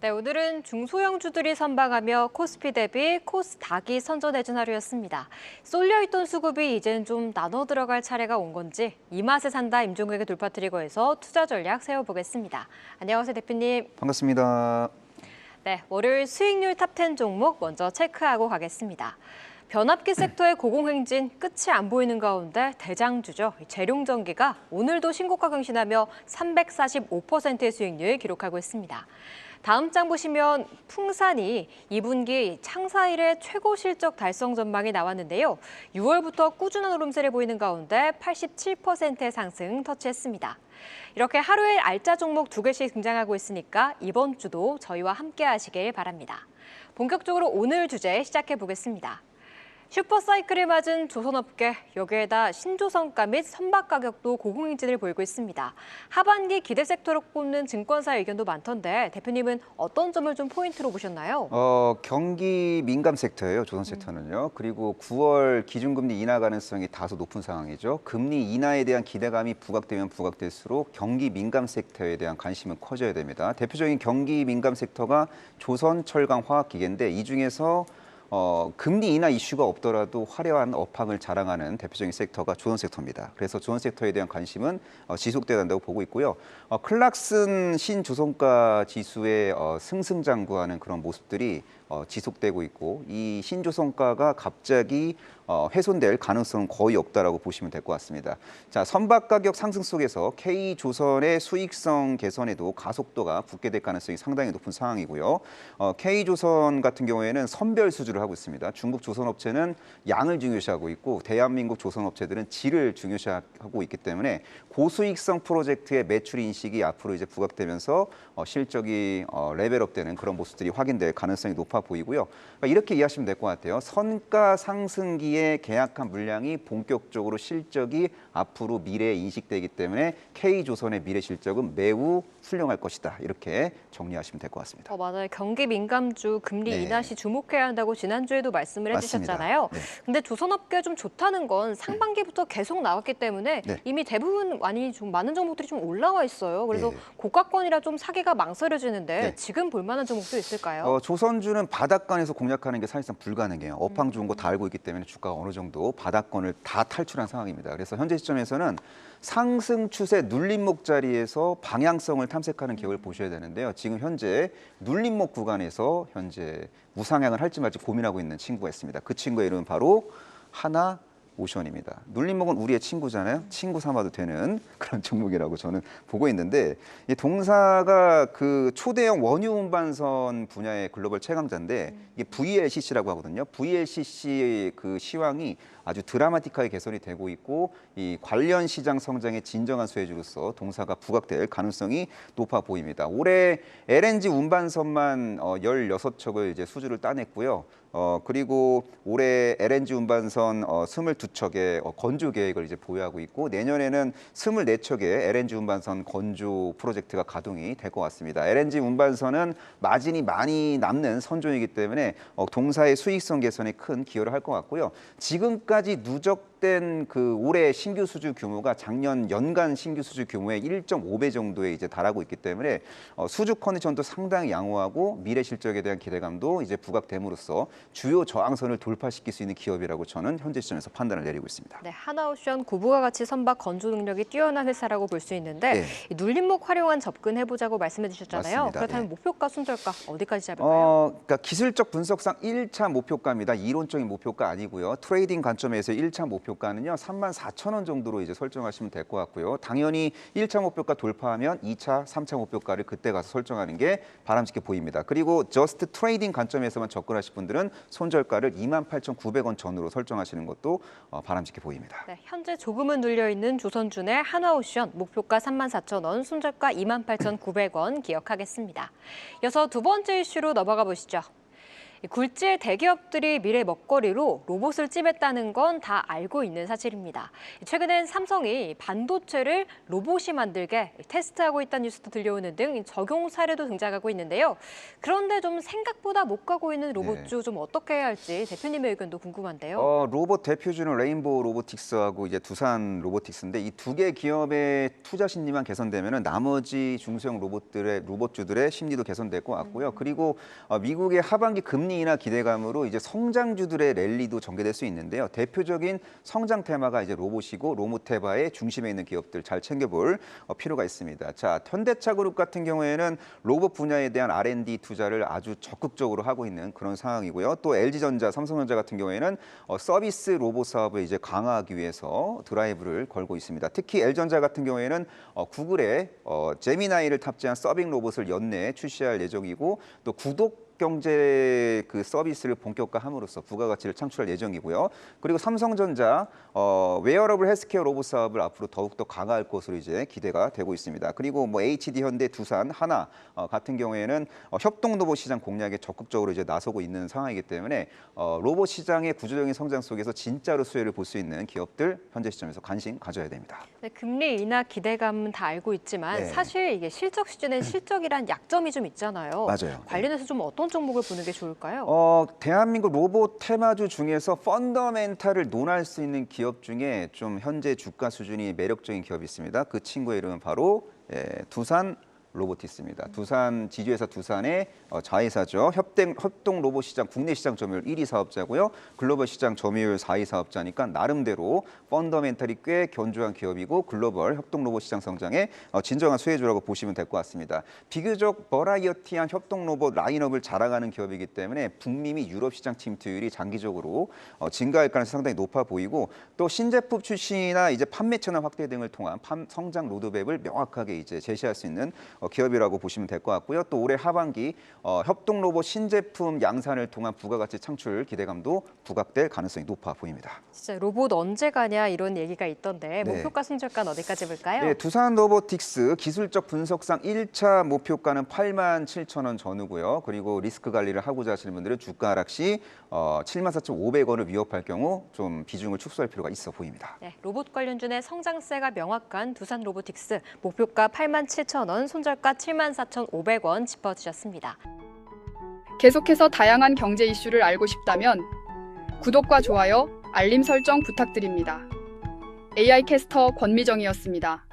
네, 오늘은 중소형주들이 선방하며 코스피 대비 코스닥이 선전해준 하루였습니다. 쏠려있던 수급이 이젠 좀 나눠 들어갈 차례가 온 건지 이 맛에 산다 임종국의 돌파 트리거에서 투자 전략 세워보겠습니다. 안녕하세요, 대표님. 반갑습니다. 네, 월요일 수익률 탑10 종목 먼저 체크하고 가겠습니다. 변압기 섹터의 고공행진 끝이 안 보이는 가운데 대장주죠. 재룡전기가 오늘도 신고가 경신하며 345%의 수익률 기록하고 있습니다. 다음 장 보시면 풍산이 2분기 창사 이래 최고 실적 달성 전망이 나왔는데요. 6월부터 꾸준한 오름세를 보이는 가운데 87%의 상승 터치했습니다. 이렇게 하루에 알짜 종목 2개씩 등장하고 있으니까 이번 주도 저희와 함께 하시길 바랍니다. 본격적으로 오늘 주제 시작해 보겠습니다. 슈퍼사이클을 맞은 조선업계, 여기에다 신조성가 및 선박 가격도 고공행진을 보이고 있습니다. 하반기 기대 섹터로 꼽는 증권사 의견도 많던데 대표님은 어떤 점을 좀 포인트로 보셨나요? 경기 민감 섹터예요, 조선 섹터는요. 그리고 9월 기준금리 인하 가능성이 다소 높은 상황이죠. 금리 인하에 대한 기대감이 부각되면 부각될수록 경기 민감 섹터에 대한 관심은 커져야 됩니다. 대표적인 경기 민감 섹터가 조선, 철강, 화학기계인데 이 중에서 금리 인하 이슈가 없더라도 화려한 업황을 자랑하는 대표적인 섹터가 조선 섹터입니다. 그래서 조선 섹터에 대한 관심은 지속돼야 한다고 보고 있고요. 클락슨 신조선가 지수의 승승장구하는 그런 모습들이 지속되고 있고 이 신조선가가 갑자기 훼손될 가능성은 거의 없다라고 보시면 될 것 같습니다. 자, 선박 가격 상승 속에서 K조선의 수익성 개선에도 가속도가 붙게 될 가능성이 상당히 높은 상황이고요. K조선 같은 경우에는 선별 수주를 하고 있습니다. 중국 조선업체는 양을 중요시하고 있고 대한민국 조선업체들은 질을 중요시하고 있기 때문에 고수익성 프로젝트의 매출 인식이 앞으로 이제 부각되면서 실적이 레벨업되는 그런 모습들이 확인될 가능성이 높아 보이고요. 그러니까 이렇게 이해하시면 될 것 같아요. 선가 상승기에 계약한 물량이 본격적으로 실적이 앞으로 미래에 인식되기 때문에 K조선의 미래 실적은 매우 훌륭할 것이다. 이렇게 정리하시면 될 것 같습니다. 맞아요. 경기 민감주 금리 네. 인하 시 주목해야 한다고 지난주에도 말씀을 맞습니다. 해주셨잖아요. 네. 근데 조선업계 좀 좋다는 건 상반기부터 계속 나왔기 때문에 네. 이미 대부분 좀 많은 종목들이 좀 올라와 있어요. 그래서 네. 고가권이라 좀 사기가 망설여지는데 네. 지금 볼 만한 종목도 있을까요? 조선주는 바닥권에서 공략하는 게 사실상 불가능해요. 업황 좋은 거 다 알고 있기 때문에 주가가 어느 정도 바닥권을 다 탈출한 상황입니다. 그래서 현재 시점에서는 상승 추세 눌림목 자리에서 방향성을 탐색하는 기업을 보셔야 되는데요. 지금 현재 눌림목 구간에서 현재 우상향을 할지 말지 고민하고 있는 친구가 있습니다. 그 친구의 이름은 바로 하나 오션입니다. 눌림목은 우리의 친구잖아요. 친구 삼아도 되는 그런 종목이라고 저는 보고 있는데 이 동사가 그 초대형 원유 운반선 분야의 글로벌 최강자인데 이게 VLCC라고 하거든요. VLCC 그 시황이 아주 드라마틱하게 개선이 되고 있고 이 관련 시장 성장의 진정한 수혜주로서 동사가 부각될 가능성이 높아 보입니다. 올해 LNG 운반선만 16척을 이제 수주를 따냈고요. 그리고 올해 LNG 운반선 22척의 건조 계획을 이제 보유하고 있고 내년에는 24척의 LNG 운반선 건조 프로젝트가 가동이 될 것 같습니다. LNG 운반선은 마진이 많이 남는 선종이기 때문에 동사의 수익성 개선에 큰 기여를 할 것 같고요. 지금까지 누적된 그 올해 신규 수주 규모가 작년 연간 신규 수주 규모의 1.5배 정도에 이제 달하고 있기 때문에 수주 컨디션도 상당히 양호하고 미래 실적에 대한 기대감도 이제 부각됨으로써 주요 저항선을 돌파시킬 수 있는 기업이라고 저는 현재 시점에서 판단을 내리고 있습니다. 네, 하나오션 구부가 같이 선박 건조 능력이 뛰어난 회사라고 볼 수 있는데 네. 이 눌림목 활용한 접근해보자고 말씀해 주셨잖아요. 맞습니다. 그렇다면 네. 목표가, 순저가 어디까지 잡을까요? 그러니까 기술적 분석상 1차 목표가입니다. 이론적인 목표가 아니고요. 트레이딩 관점에서 1차 목표가는요. 34,000원 정도로 이제 설정하시면 될 것 같고요. 당연히 1차 목표가 돌파하면 2차, 3차 목표가를 그때 가서 설정하는 게 바람직해 보입니다. 그리고 저스트 트레이딩 관점에서만 접근하실 분들은 손절가를 28,900원 전후로 설정하시는 것도 바람직해 보입니다. 네, 현재 조금은 눌려있는 조선주의 하나오션 목표가 34,000원, 손절가 28,900원 기억하겠습니다. 이어서 두 번째 이슈로 넘어가 보시죠. 이 굴지의 대기업들이 미래 먹거리로 로봇을 찜했다는 건 다 알고 있는 사실입니다. 최근엔 삼성이 반도체를 로봇이 만들게 테스트하고 있다는 뉴스도 들려오는 등 적용 사례도 등장하고 있는데요. 그런데 좀 생각보다 못 가고 있는 로봇주 좀 어떻게 해야 할지 대표님의 의견도 궁금한데요. 로봇 대표주는 레인보우 로보틱스하고 이제 두산 로보틱스인데 이 두 개 기업의 투자 심리만 개선되면은 나머지 중소형 로봇주들의 심리도 개선될 것 같고요. 그리고 미국의 하반기 금리 인하 기대감으로 이제 성장주들의 랠리도 전개될 수 있는데요. 대표적인 성장 테마가 이제 로봇이고 로보테바의 중심에 있는 기업들 잘 챙겨볼 필요가 있습니다. 자, 현대차그룹 같은 경우에는 로봇 분야에 대한 R&D 투자를 아주 적극적으로 하고 있는 그런 상황이고요. 또 LG전자, 삼성전자 같은 경우에는 서비스 로봇 사업을 이제 강화하기 위해서 드라이브를 걸고 있습니다. 특히 LG전자 같은 경우에는 구글의 제미나이를 탑재한 서빙 로봇을 연내에 출시할 예정이고 또 구독 경제 그 서비스를 본격화함으로써 부가가치를 창출할 예정이고요. 그리고 삼성전자 웨어러블 헬스케어 로봇 사업을 앞으로 더욱더 강화할 것으로 이제 기대가 되고 있습니다. 그리고 뭐 HD 현대, 두산, 하나 같은 경우에는 협동 로봇 시장 공략에 적극적으로 이제 나서고 있는 상황이기 때문에 로봇 시장의 구조적인 성장 속에서 진짜로 수혜를 볼 수 있는 기업들 현재 시점에서 관심 가져야 됩니다. 네, 금리 인하 기대감은 다 알고 있지만 네. 사실 이게 실적 시즌엔 실적이란 약점이 좀 있잖아요. 맞아요. 관련해서 좀 어떤 종목을 보는 게 좋을까요? 대한민국 로봇 테마주 중에서 펀더멘탈을 논할 수 있는 기업 중에 좀 현재 주가 수준이 매력적인 기업이 있습니다. 그 친구의 이름은 바로 두산 로보틱스입니다. 두산 지주회사 두산의 자회사죠. 협동 로봇 시장 국내 시장 점유율 1위 사업자고요. 글로벌 시장 점유율 4위 사업자니까 나름대로 펀더멘탈이 꽤 견조한 기업이고 글로벌 협동 로봇 시장 성장에 진정한 수혜주라고 보시면 될 것 같습니다. 비교적 버라이어티한 협동 로봇 라인업을 자랑하는 기업이기 때문에 북미 및 유럽 시장 침투율이 장기적으로 증가할 가능성이 상당히 높아 보이고 또 신제품 출시나 이제 판매 채널 확대 등을 통한 성장 로드맵을 명확하게 이제 제시할 수 있는 기업이라고 보시면 될 것 같고요. 또 올해 하반기 협동 로봇 신제품 양산을 통한 부가가치 창출 기대감도 부각될 가능성이 높아 보입니다. 진짜 로봇 언제 가냐 이런 얘기가 있던데 네. 목표가 순저가 어디까지 볼까요? 네, 두산 로보틱스 기술적 분석상 1차 목표가는 87,000원 전후고요. 그리고 리스크 관리를 하고자 하시는 분들은 주가 하락 시 74,500원을 위협할 경우 좀 비중을 축소할 필요가 있어 보입니다. 네, 로봇 관련주의 성장세가 명확한 두산 로보틱스 목표가 87,000원, 손절가 74,500원 짚어주셨습니다. 계속해서 다양한 경제 이슈를 알고 싶다면 구독과 좋아요, 알림 설정 부탁드립니다. AI 캐스터 권미정이었습니다.